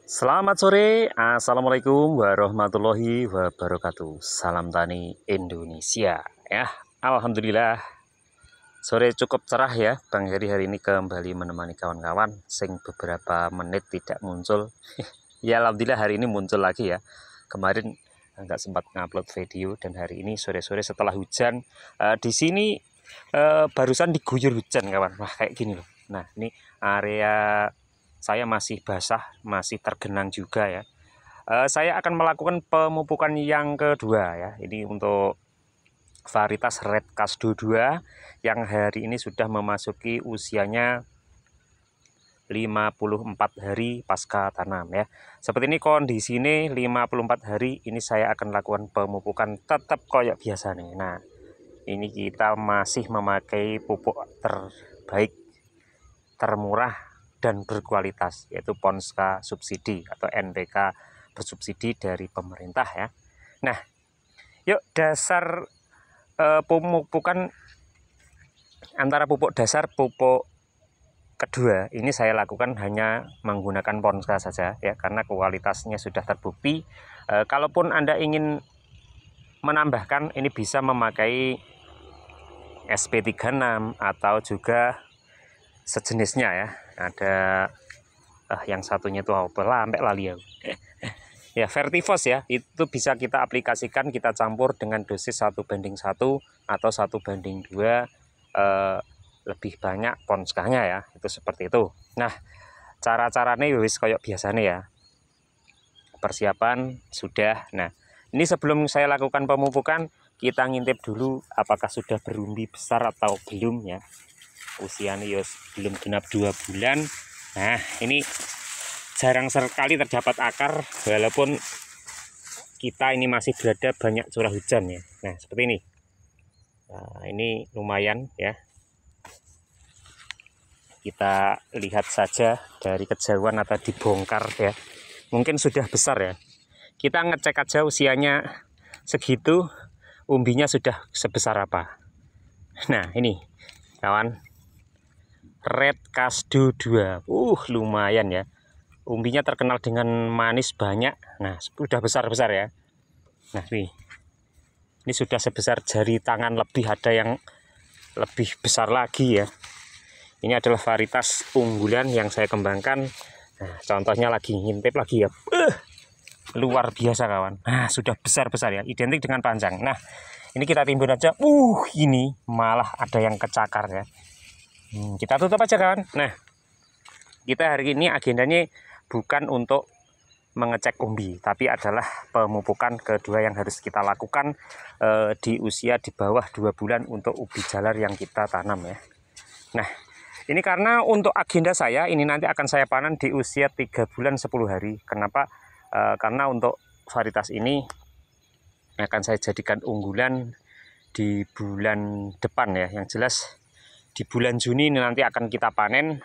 Selamat sore, Assalamualaikum warahmatullahi wabarakatuh. Salam tani Indonesia. Ya, alhamdulillah sore cukup cerah ya. Bang Heri hari ini kembali menemani kawan-kawan sing beberapa menit tidak muncul. Ya, alhamdulillah hari ini muncul lagi ya. Kemarin nggak sempat ngupload video dan hari ini sore-sore setelah hujan di sini barusan diguyur hujan kawan. Wah, kayak gini loh. Nah, ini area saya masih basah, masih tergenang juga ya. Saya akan melakukan pemupukan yang kedua ya. Ini untuk varietas Red Kasdo 2 yang hari ini sudah memasuki usianya 54 hari pasca tanam ya. Seperti ini kondisi ini 54 hari ini saya akan lakukan pemupukan tetap kayak biasa nih. Nah, ini kita masih memakai pupuk terbaik, termurah dan berkualitas, yaitu Ponska subsidi atau NPK bersubsidi dari pemerintah ya. Nah, yuk dasar pemupukan antara pupuk dasar pupuk kedua ini saya lakukan hanya menggunakan Ponska saja ya, karena kualitasnya sudah terbukti. Kalaupun Anda ingin menambahkan, ini bisa memakai SP36 atau juga sejenisnya ya. Ada yang satunya itu apa lah, sampai lali ya. Ya, Vertivos ya, itu bisa kita aplikasikan, kita campur dengan dosis 1:1 atau 1:2, lebih banyak ponskanya ya, itu seperti itu. Nah, cara-caranya wis kayak biasanya ya. Persiapan sudah. Nah, ini sebelum saya lakukan pemupukan, kita ngintip dulu apakah sudah berumbi besar atau belum ya. Usianya yos belum genap 2 bulan. Nah, ini jarang sekali terdapat akar walaupun kita ini masih berada banyak curah hujan ya. Nah, seperti ini. Nah, ini lumayan ya. Kita lihat saja dari kejauhan atau dibongkar ya. Mungkin sudah besar ya. Kita ngecek aja usianya segitu, umbinya sudah sebesar apa. Nah, ini kawan, Red Kasdo 2. Lumayan ya. Umbinya terkenal dengan manis banyak. Nah, sudah besar-besar ya. Nah, ini sudah sebesar jari tangan lebih, ada yang lebih besar lagi ya. Ini adalah varietas unggulan yang saya kembangkan. Nah, contohnya lagi ngintip lagi ya. Luar biasa kawan. Nah, sudah besar-besar ya, identik dengan panjang. Nah, ini kita timbun aja. Ini malah ada yang kecakar ya. Kita tutup aja kawan. Nah, kita hari ini agendanya bukan untuk mengecek umbi, tapi adalah pemupukan kedua yang harus kita lakukan di usia di bawah 2 bulan untuk ubi jalar yang kita tanam ya. Nah, ini karena untuk agenda saya ini nanti akan saya panen di usia 3 bulan 10 hari. Kenapa? Karena untuk varietas ini akan saya jadikan unggulan di bulan depan ya. Yang jelas di bulan Juni ini nanti akan kita panen,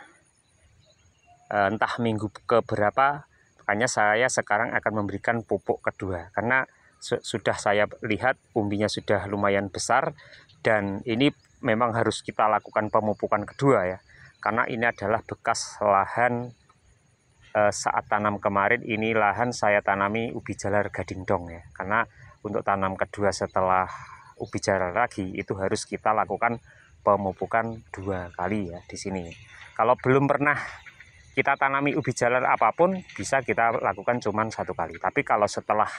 entah minggu keberapa. Makanya saya sekarang akan memberikan pupuk kedua, karena sudah saya lihat umbinya sudah lumayan besar, dan ini memang harus kita lakukan pemupukan kedua ya, karena ini adalah bekas lahan saat tanam kemarin. Ini lahan saya tanami ubi jalar gading dong ya, karena untuk tanam kedua setelah ubi jalar lagi itu harus kita lakukan pemupukan 2 kali ya di sini. Kalau belum pernah kita tanami ubi jalar apapun, bisa kita lakukan cuman 1 kali. Tapi kalau setelah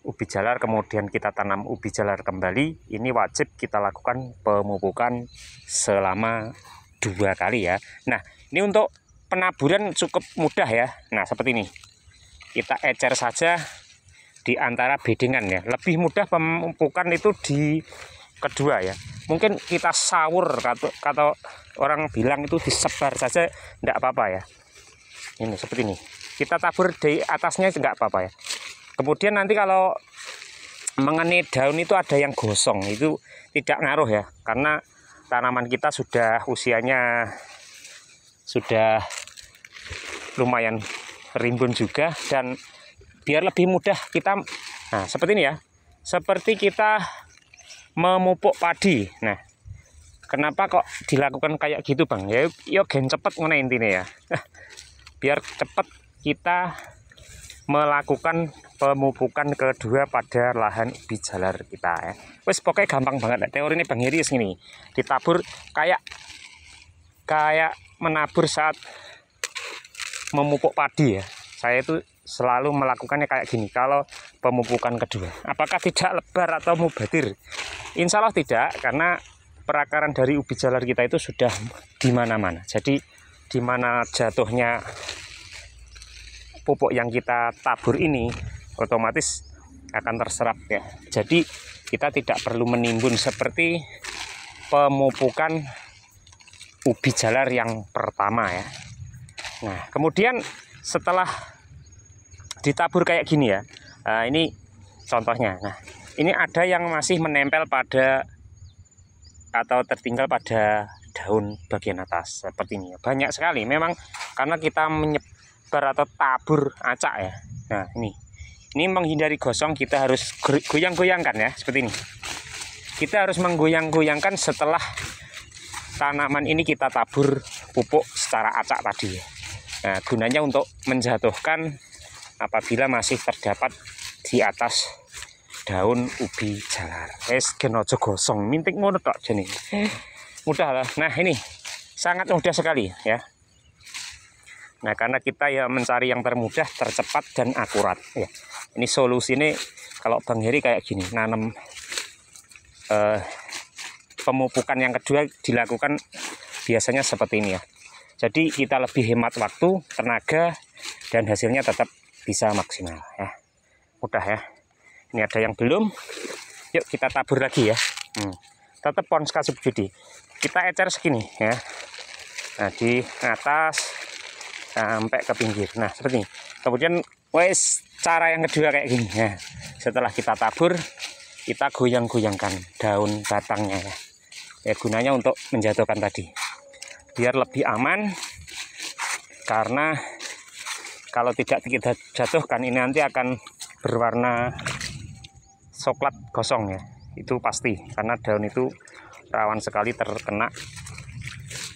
ubi jalar kemudian kita tanam ubi jalar kembali, ini wajib kita lakukan pemupukan selama 2 kali ya. Nah, ini untuk penaburan cukup mudah ya. Nah, seperti ini. Kita ecer saja di antara bedengan ya. Lebih mudah pemupukan itu di kedua ya. Mungkin kita sawur, kata orang bilang itu disebar saja enggak apa-apa ya. Ini seperti ini. Kita tabur di atasnya enggak apa-apa ya. Kemudian nanti kalau mengenai daun itu ada yang gosong, itu tidak ngaruh ya, karena tanaman kita sudah usianya sudah lumayan rimbun juga, dan biar lebih mudah kita, nah seperti ini ya, seperti kita memupuk padi. Nah, kenapa kok dilakukan kayak gitu bang? Ya gen cepet ngono intinya ya. Biar cepet kita melakukan pemupukan kedua pada lahan ubi jalar kita ya. Wes pokoknya gampang banget. Teori ini Bang Heri ini ditabur kayak menabur saat memupuk padi ya. Saya itu selalu melakukannya kayak gini kalau pemupukan kedua. Apakah tidak lebar atau mubadir? Insya Allah tidak, karena perakaran dari ubi jalar kita itu sudah di mana-mana. Jadi di mana jatuhnya pupuk yang kita tabur ini otomatis akan terserap ya. Jadi kita tidak perlu menimbun seperti pemupukan ubi jalar yang pertama ya. Nah, kemudian setelah ditabur kayak gini ya, ini contohnya. Nah, ini ada yang masih menempel pada atau tertinggal pada daun bagian atas seperti ini. Banyak sekali memang karena kita menyebar atau tabur acak ya. Nah, ini menghindari gosong, kita harus goyang-goyangkan ya, seperti ini. Kita harus menggoyang-goyangkan setelah tanaman ini kita tabur pupuk secara acak tadi ya. Nah, gunanya untuk menjatuhkan apabila masih terdapat di atas daun ubi jalar. Genojo gosong, mintik ngono tok jeneng. Mudah lah. Nah, ini sangat mudah sekali ya. Nah, karena kita ya mencari yang termudah, tercepat dan akurat ya. Ini solusi ini kalau Bang Heri kayak gini, nanam pemupukan yang kedua dilakukan biasanya seperti ini ya. Jadi kita lebih hemat waktu, tenaga, dan hasilnya tetap bisa maksimal ya. Mudah ya. Ini ada yang belum, yuk kita tabur lagi ya. Tetap pons kasih judi. Kita ecer segini ya. Nah, di atas sampai ke pinggir. Nah, seperti ini. Kemudian wes cara yang kedua kayak gini ya. Setelah kita tabur, kita goyang-goyangkan daun batangnya ya. Ya, gunanya untuk menjatuhkan tadi. Biar lebih aman, karena kalau tidak kita jatuhkan ini nanti akan berwarna coklat gosong ya. Itu pasti, karena daun itu rawan sekali terkena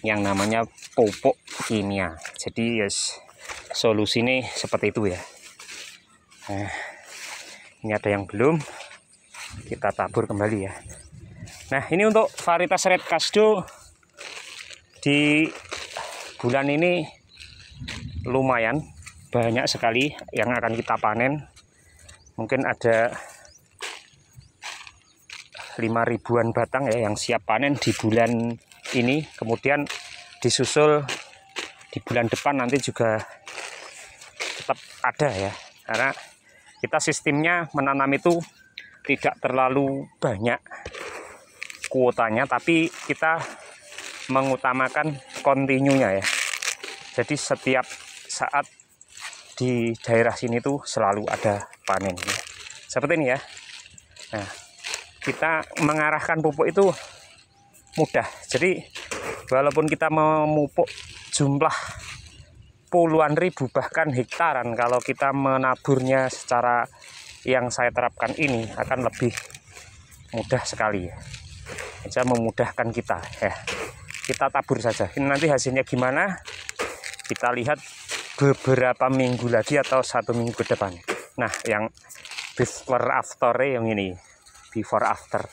yang namanya pupuk kimia. Jadi yes, solusi ini seperti itu ya. Nah, ini ada yang belum, kita tabur kembali ya. Nah, ini untuk varietas Red Kasdo di bulan ini lumayan banyak sekali yang akan kita panen. Mungkin ada 5.000-an batang ya yang siap panen di bulan ini. Kemudian disusul di bulan depan nanti juga tetap ada ya, karena kita sistemnya menanam itu tidak terlalu banyak kuotanya, tapi kita mengutamakan kontinunya ya. Jadi setiap saat di daerah sini tuh selalu ada panen ya. Seperti ini ya. Nah, kita mengarahkan pupuk itu mudah. Jadi walaupun kita memupuk jumlah puluhan ribu bahkan hektaran, kalau kita menaburnya secara yang saya terapkan ini akan lebih mudah sekali ya. Bisa memudahkan kita ya. Kita tabur saja. Ini nanti hasilnya gimana? Kita lihat beberapa minggu lagi atau 1 minggu ke depan. Nah, yang before after yang ini. Before after.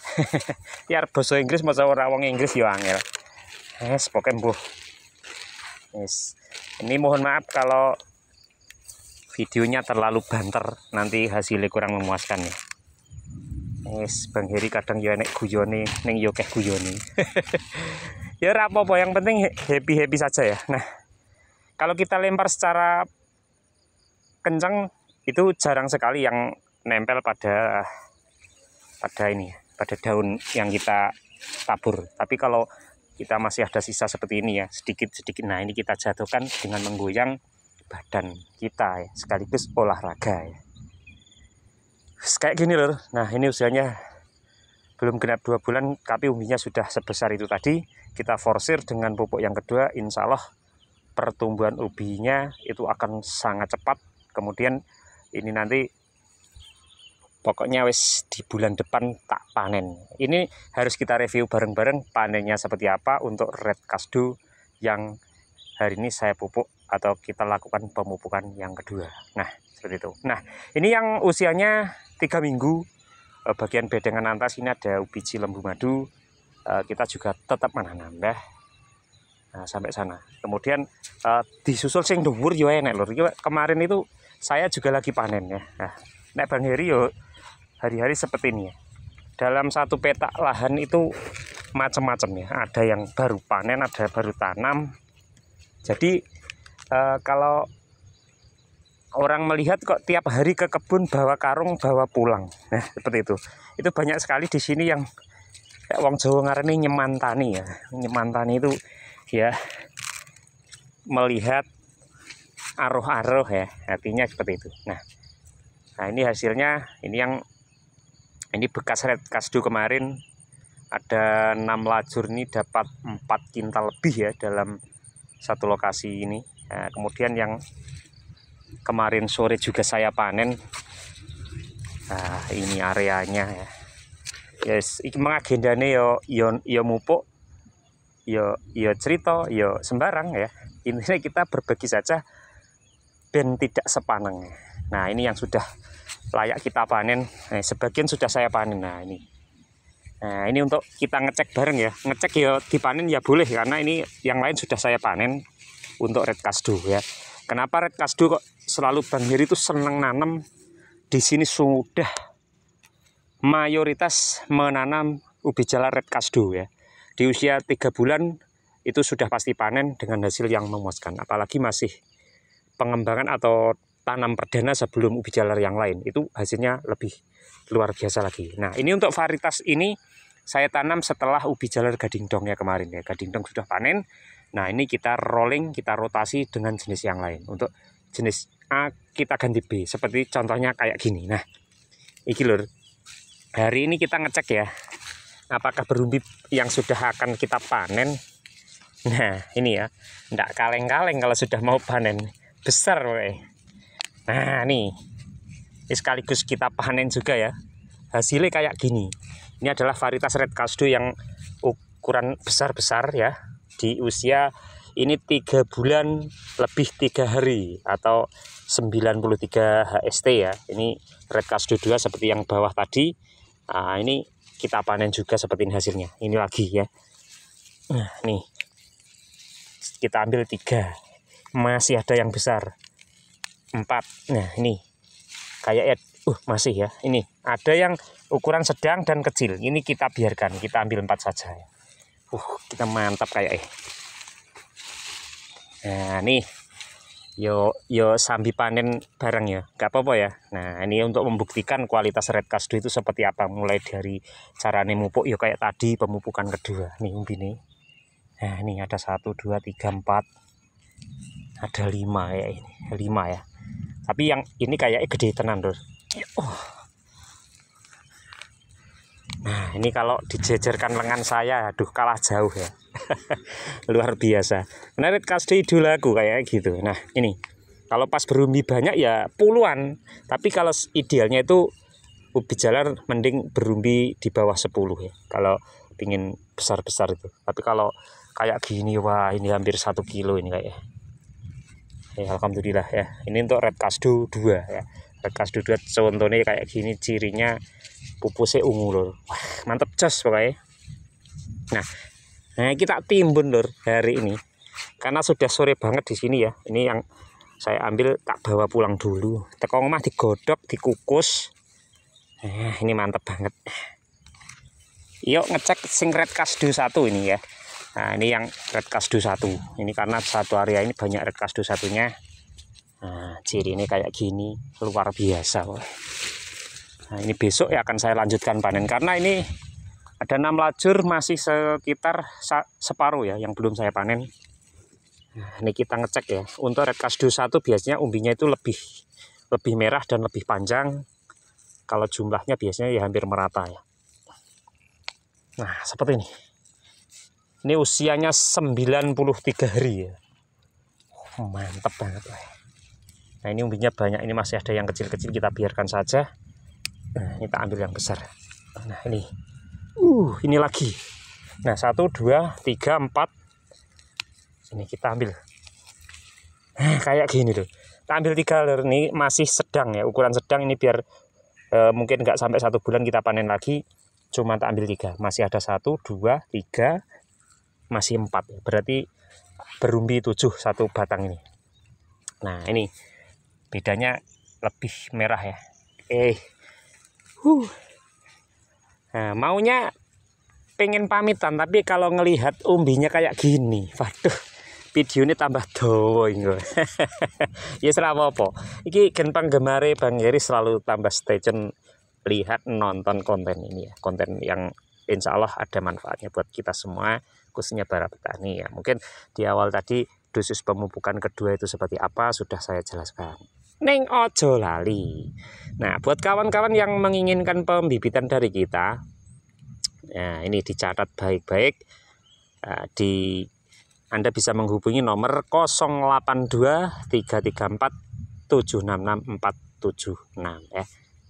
Ya bahasa Inggris masa ora wong Inggris ya angel. Yes, pokoknya mbuh. Yes. Ini mohon maaf kalau videonya terlalu banter, nanti hasilnya kurang memuaskan ya. Yes, Bang Heri kadang ya nek guyone ning yo keh guyone. Ya ora apa-apa, yang penting happy-happy saja ya. Nah, kalau kita lempar secara kencang itu jarang sekali yang nempel pada ini, pada daun yang kita tabur. Tapi kalau kita masih ada sisa seperti ini ya, sedikit-sedikit, nah ini kita jatuhkan dengan menggoyang badan kita ya, sekaligus olahraga ya. Kayak gini loh. Nah, ini usianya belum genap 2 bulan, tapi umbinya sudah sebesar itu tadi. Kita forsir dengan pupuk yang kedua, insya Allah pertumbuhan ubinya itu akan sangat cepat. Kemudian ini nanti pokoknya wis di bulan depan tak panen. Ini harus kita review bareng-bareng panennya seperti apa untuk Red Kasdo yang hari ini saya pupuk atau kita lakukan pemupukan yang kedua. Nah, seperti itu. Nah, ini yang usianya 3 minggu. Bagian bedengan atas ini ada biji lembu madu. Kita juga tetap menanam dah. Nah, sampai sana. Kemudian disusul sing dhuwur yo enek lur. Kemarin itu saya juga lagi panen ya. Nah, nek Bang Heri yo hari-hari seperti ini ya. Dalam satu petak lahan itu macam-macam ya. Ada yang baru panen, ada baru tanam. Jadi kalau orang melihat kok tiap hari ke kebun bawa karung bawa pulang, nah seperti itu. Itu banyak sekali di sini yang kayak wong Jawa ngarani nyemantani ya. Nyemantani itu ya melihat aruh-aruh ya, artinya seperti itu. Nah ini hasilnya, ini bekas red kasdu kemarin ada 6 lajur, ini dapat 4 kintal lebih ya dalam satu lokasi ini. Nah, kemudian yang kemarin sore juga saya panen. Nah ini areanya ya. Yes, iki mengagendane yo mupuk, yo cerita, yo sembarang ya. Intinya kita berbagi saja dan tidak sepaneng. Nah ini yang sudah layak kita panen. Nah, sebagian sudah saya panen. Nah ini untuk kita ngecek bareng ya. Ngecek ya dipanen ya boleh, karena ini yang lain sudah saya panen untuk red kasdu ya. Kenapa red kasdu kok selalu Bang Heri itu seneng nanam di sini? Sudah mayoritas menanam ubi jalar red kasdu ya. Di usia 3 bulan itu sudah pasti panen dengan hasil yang memuaskan. Apalagi masih pengembangan atau tanam perdana sebelum ubi jalar yang lain, itu hasilnya lebih luar biasa lagi. Nah ini untuk varietas ini saya tanam setelah ubi jalar gading dong ya kemarin ya. Gading dong sudah panen. Nah ini kita rolling, kita rotasi dengan jenis yang lain. Untuk jenis A kita ganti B, seperti contohnya kayak gini. Nah iki lur, hari ini kita ngecek ya apakah berumbi yang sudah akan kita panen. Nah ini ya, ndak kaleng-kaleng kalau sudah mau panen, besar woy. Nah nih, ini sekaligus kita panen juga ya. Hasilnya kayak gini. Ini adalah varietas red kasdu yang ukuran besar-besar ya. Di usia ini 3 bulan lebih 3 hari atau 93 HST ya. Ini red kasdu 2 seperti yang bawah tadi. Nah, ini kita panen juga seperti ini hasilnya. Ini lagi ya. Nah, nih. Kita ambil 3. Masih ada yang besar. 4. Nah, ini. Kayak masih ya. Ini ada yang ukuran sedang dan kecil. Ini kita biarkan. Kita ambil 4 saja ya. Kita mantap kayak Nah, nih. Yo sambil panen bareng ya, nggak apa-apa ya. Nah ini untuk membuktikan kualitas red kasdu itu seperti apa, mulai dari carane mupuk yo kayak tadi pemupukan kedua nih umbi nih. Nah ini ada 1 2 3 4 ada 5 ya, ini 5 ya, tapi yang ini kayaknya gede tenan lur. Nah ini kalau dijejerkan lengan saya, aduh kalah jauh ya. Luar biasa. Nah red kasdu idolaku kayak gitu. Nah ini kalau pas berumbi banyak ya puluhan, tapi kalau idealnya itu ubi jalar mending berumbi di bawah 10 ya, kalau pingin besar-besar itu. Tapi kalau kayak gini, wah ini hampir 1 kilo ini kayaknya ya. Alhamdulillah ya. Ini untuk red kasdu 2 ya. Red kasdu 2 contohnya kayak gini, cirinya pupusnya ungu lor. Wah mantep jos pokoknya. Nah kita timbun lor hari ini karena sudah sore banget di sini ya. Ini yang saya ambil tak bawa pulang dulu. Teko omah digodok, dikukus. Nah ini mantep banget. Yuk ngecek sing red kasdu 1 ini ya. Nah ini yang red kasdu 1. Ini karena satu area ini banyak red kasdu satunya. Nah ciri ini kayak gini, luar biasa. Nah ini besok ya akan saya lanjutkan panen, karena ini ada 6 lajur, masih sekitar separuh ya yang belum saya panen. Nah ini kita ngecek ya. Untuk red kasdu 1 biasanya umbinya itu lebih merah dan lebih panjang. Kalau jumlahnya biasanya ya hampir merata ya. Nah seperti ini. Ini usianya 93 hari ya. Mantap banget. Nah ini umbinya banyak, ini masih ada yang kecil-kecil, kita biarkan saja. Nah ini kita ambil yang besar. Nah ini lagi. Nah 1 2 3 4. Ini kita ambil. Kayak gini loh. Kita ambil 3 lur, ini masih sedang ya, ukuran sedang ini biar mungkin nggak sampai 1 bulan kita panen lagi. Cuma tak ambil 3, masih ada 1, 2, 3, masih 4 ya. Berarti berumbi 7 satu batang ini. Nah ini bedanya lebih merah ya. Nah, maunya pengen pamitan, tapi kalau ngelihat umbinya kayak gini, waduh, video ini tambah dowo ini. Ya serapa apa. Iki gen penggemare Bang Heri selalu tambah stay tune lihat nonton konten ini ya. Konten yang insya Allah ada manfaatnya buat kita semua, khususnya para petani ya. Mungkin di awal tadi dosis pemupukan kedua itu seperti apa sudah saya jelaskan. Neng ojo lali. Nah, buat kawan-kawan yang menginginkan pembibitan dari kita, nah ini dicatat baik-baik. Anda bisa menghubungi nomor 082 334 766 476 ya.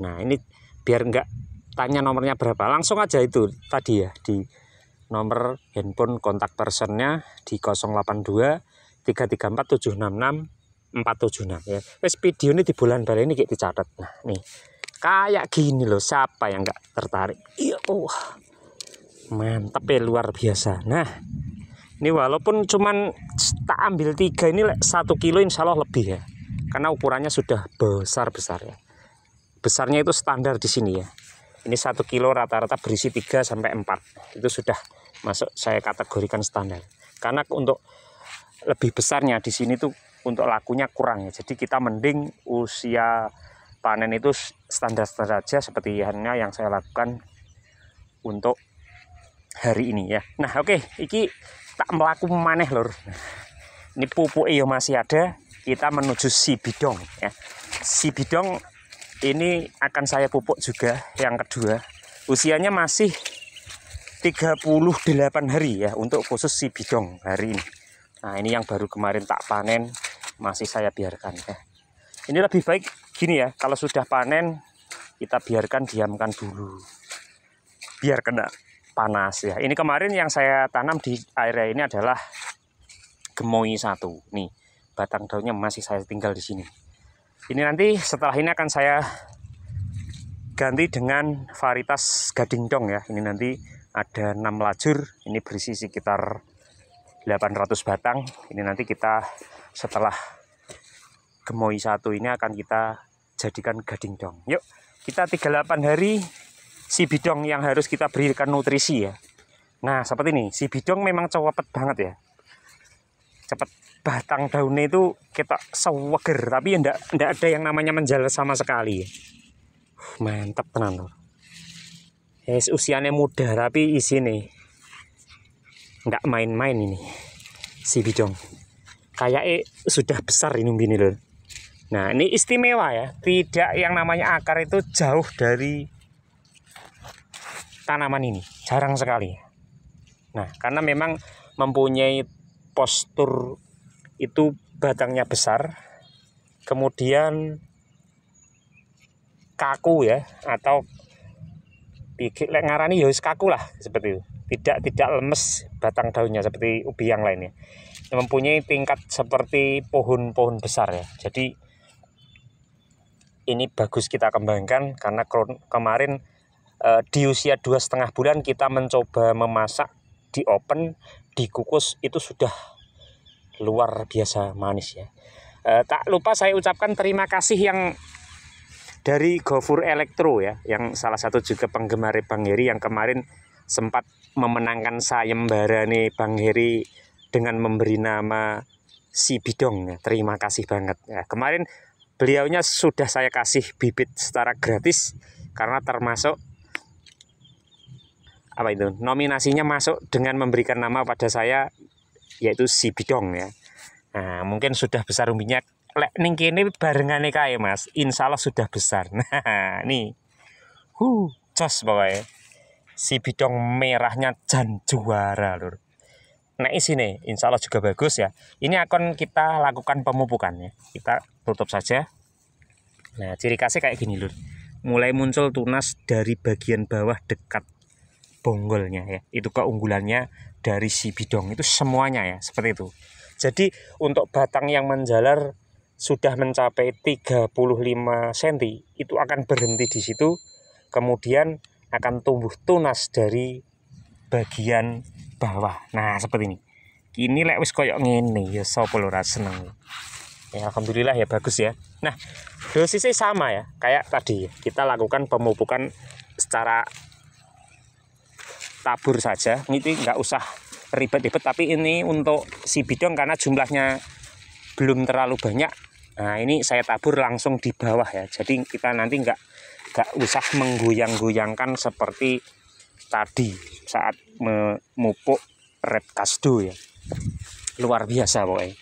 Nah, ini biar enggak tanya nomornya berapa, langsung aja itu tadi ya, di nomor handphone kontak personnya di 082 334 766 476 ya. Wes video ini di bulan balik ini kayak dicatat. Nah, nih kayak gini loh, siapa yang enggak tertarik? Iya, mantap ya, luar biasa. Nah, ini walaupun cuman tak ambil 3 ini 1 kilo insya Allah lebih ya, karena ukurannya sudah besar-besar ya. Besarnya itu standar di sini ya. Ini 1 kilo rata-rata berisi 3 sampai 4. Itu sudah masuk, saya kategorikan standar. Karena untuk lebih besarnya di sini tuh untuk lakunya kurang ya. Jadi kita mending usia panen itu standar-standar saja seperti halnya yang saya lakukan untuk hari ini ya. Nah, oke, iki tak melaku maneh lur. Ini pupuk ya masih ada. Kita menuju si bidong ya. Si bidong ini akan saya pupuk juga yang kedua. Usianya masih 38 hari ya untuk khusus si bidong hari ini. Nah, ini yang baru kemarin tak panen, masih saya biarkan ya. Ini lebih baik gini ya, kalau sudah panen kita biarkan diamkan dulu biar kena panas ya. Ini kemarin yang saya tanam di area ini adalah gemoy 1. Nih, batang daunnya masih saya tinggal di sini. Ini nanti setelah ini akan saya ganti dengan varietas gading dong ya. Ini nanti ada 6 lajur, ini berisi sekitar 800 batang. Ini nanti kita setelah gemoy 1 ini akan kita jadikan gading dong. Yuk, kita 38 hari si bidong yang harus kita berikan nutrisi ya. Nah, seperti ini, si bidong memang cepet banget ya. Cepet, batang daunnya itu kita seweger, tapi ya ndak ada yang namanya menjala sama sekali. Mantap tenan loh. Yes, usianya muda tapi isi nih nggak main-main ini si bidong. Kayaknya sudah besar ini umbi ini loh. Nah, ini istimewa ya. Tidak yang namanya akar itu jauh dari tanaman ini. Jarang sekali. Nah, karena memang mempunyai postur itu batangnya besar. Kemudian kaku ya, atau pikir lek ngarani ya wis kaku lah seperti itu. Tidak lemes batang daunnya seperti ubi yang lainnya. Mempunyai tingkat seperti pohon-pohon besar ya. Jadi ini bagus kita kembangkan karena kemarin di usia 2,5 bulan kita mencoba memasak di open, dikukus, itu sudah luar biasa manis ya. Tak lupa saya ucapkan terima kasih yang dari Gofur Elektro ya, yang salah satu juga penggemar Bang Heri yang kemarin sempat memenangkan sayembara nih Bang Heri dengan memberi nama si bidong ya. Terima kasih banget ya. Kemarin beliaunya sudah saya kasih bibit secara gratis karena termasuk apa itu, nominasinya masuk dengan memberikan nama pada saya, yaitu si bidong ya. Nah, mungkin sudah besar umbinya. Lek ning kene barengane kae Mas, insya Allah sudah besar. Nah, nih. Jos pokoknya. Si bidong merahnya jan juara lur. Nah, sini insya Allah juga bagus ya. Ini akan kita lakukan pemupukan ya. Kita tutup saja. Nah, ciri khasnya kayak gini lur. Mulai muncul tunas dari bagian bawah dekat bonggolnya ya. Itu keunggulannya dari si bidong itu semuanya ya, seperti itu. Jadi untuk batang yang menjalar sudah mencapai 35 cm itu akan berhenti di situ, kemudian akan tumbuh tunas dari bagian bawah. Nah, seperti ini. Kini lek wis koyok ngene ya sapa lho ra seneng. Ya, alhamdulillah ya, bagus ya. Nah, dosisnya sama ya, kayak tadi kita lakukan pemupukan secara tabur saja. Ini nggak usah ribet-ribet, tapi ini untuk si bidong karena jumlahnya belum terlalu banyak. Nah, ini saya tabur langsung di bawah ya. Jadi kita nanti nggak usah menggoyang-goyangkan seperti tadi saat memupuk red kasdu ya. Luar biasa pokoknya.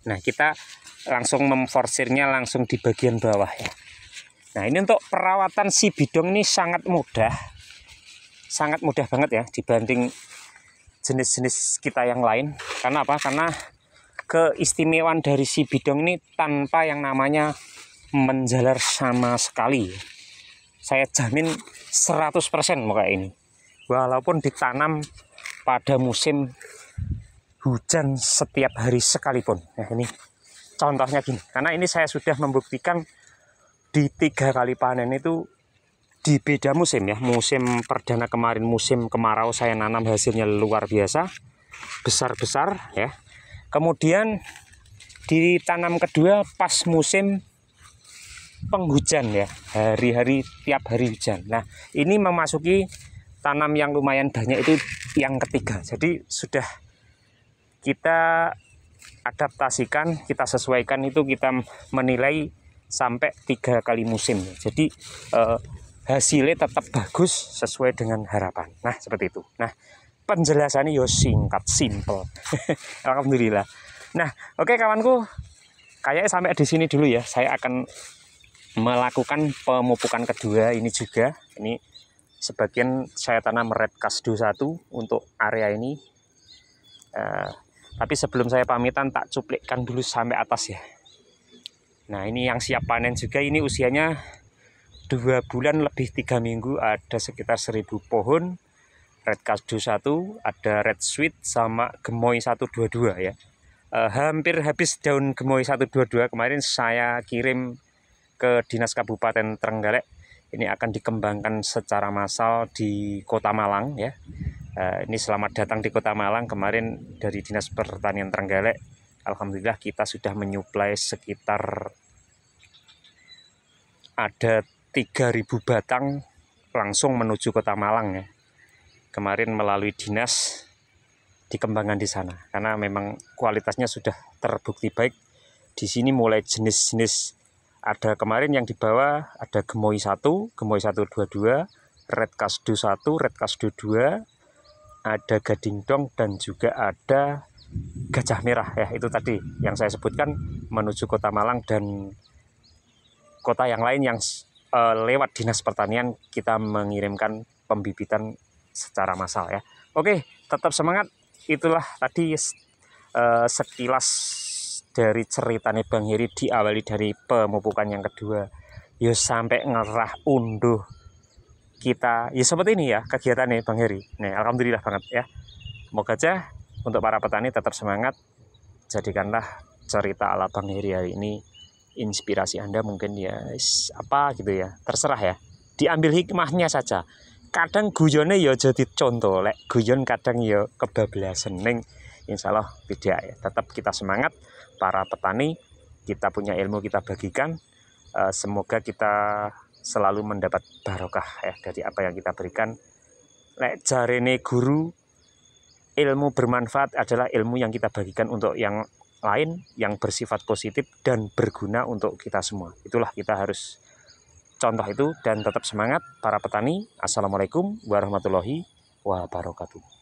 Nah, kita langsung memforsirnya langsung di bagian bawah ya. Nah, ini untuk perawatan si bidong ini sangat mudah banget ya dibanding jenis-jenis kita yang lain. Karena apa? Karena keistimewaan dari si bidong ini tanpa yang namanya menjalar sama sekali. Saya jamin 100% kayak ini. Walaupun ditanam pada musim hujan setiap hari sekalipun. Nah, ini contohnya gini, karena ini saya sudah membuktikan di 3 kali panen itu di beda musim ya. Musim perdana kemarin, musim kemarau, saya nanam hasilnya luar biasa, besar-besar ya. Kemudian ditanam kedua pas musim penghujan ya, hari-hari tiap hari hujan. Nah, ini memasuki tanam yang lumayan banyak itu yang ketiga. Jadi sudah kita adaptasikan, kita sesuaikan, itu kita menilai sampai 3 kali musim. Jadi hasilnya tetap bagus sesuai dengan harapan. Nah, seperti itu. Nah, penjelasannya yo singkat, simple. Alhamdulillah. Nah, oke kawanku, kayaknya sampai di sini dulu ya. Saya akan melakukan pemupukan kedua ini juga. Ini sebagian saya tanam red kasdu 1 untuk area ini. Tapi sebelum saya pamitan tak cuplikkan dulu sampai atas ya. Nah, ini yang siap panen juga. Ini usianya 2 bulan lebih 3 minggu. Ada sekitar 1000 pohon red kasdu 1, ada red sweet sama gemoy 122 ya. Hampir habis daun gemoy 122 kemarin saya kirim ke Dinas Kabupaten Trenggalek. Ini akan dikembangkan secara massal di Kota Malang ya. Ini selamat datang di Kota Malang. Kemarin dari Dinas Pertanian Trenggalek, alhamdulillah kita sudah menyuplai sekitar ada 3000 batang langsung menuju Kota Malang ya. Kemarin melalui dinas dikembangkan di sana karena memang kualitasnya sudah terbukti baik. Di sini mulai jenis-jenis, ada kemarin yang dibawa ada gemoy 1, gemoy 122, red kasdu 1, red kasdu 2, ada gading dong, dan juga ada gajah merah ya. Itu tadi yang saya sebutkan menuju Kota Malang dan kota yang lain yang lewat Dinas Pertanian kita mengirimkan pembibitan secara massal ya. Oke, tetap semangat. Itulah tadi sekilas dari ceritanya Bang Heri, diawali dari pemupukan yang kedua. Ya sampai ngerah unduh kita ya seperti ini ya kegiatannya Bang Heri. Nah, alhamdulillah banget ya. Semoga aja untuk para petani tetap semangat. Jadikanlah cerita ala Bang Heri hari ini inspirasi Anda, mungkin ya apa gitu ya. Terserah ya. Diambil hikmahnya saja. Kadang guyonnya ya jadi contoh, lek guyon kadang ya kebablasan, ning insyaallah tidak ya. Tetap kita semangat para petani, kita punya ilmu kita bagikan. Semoga kita selalu mendapat barokah ya dari apa yang kita berikan. Lek jarene guru, ilmu bermanfaat adalah ilmu yang kita bagikan untuk yang lain, yang bersifat positif dan berguna untuk kita semua. Itulah kita harus contoh itu, dan tetap semangat para petani. Assalamualaikum warahmatullahi wabarakatuh.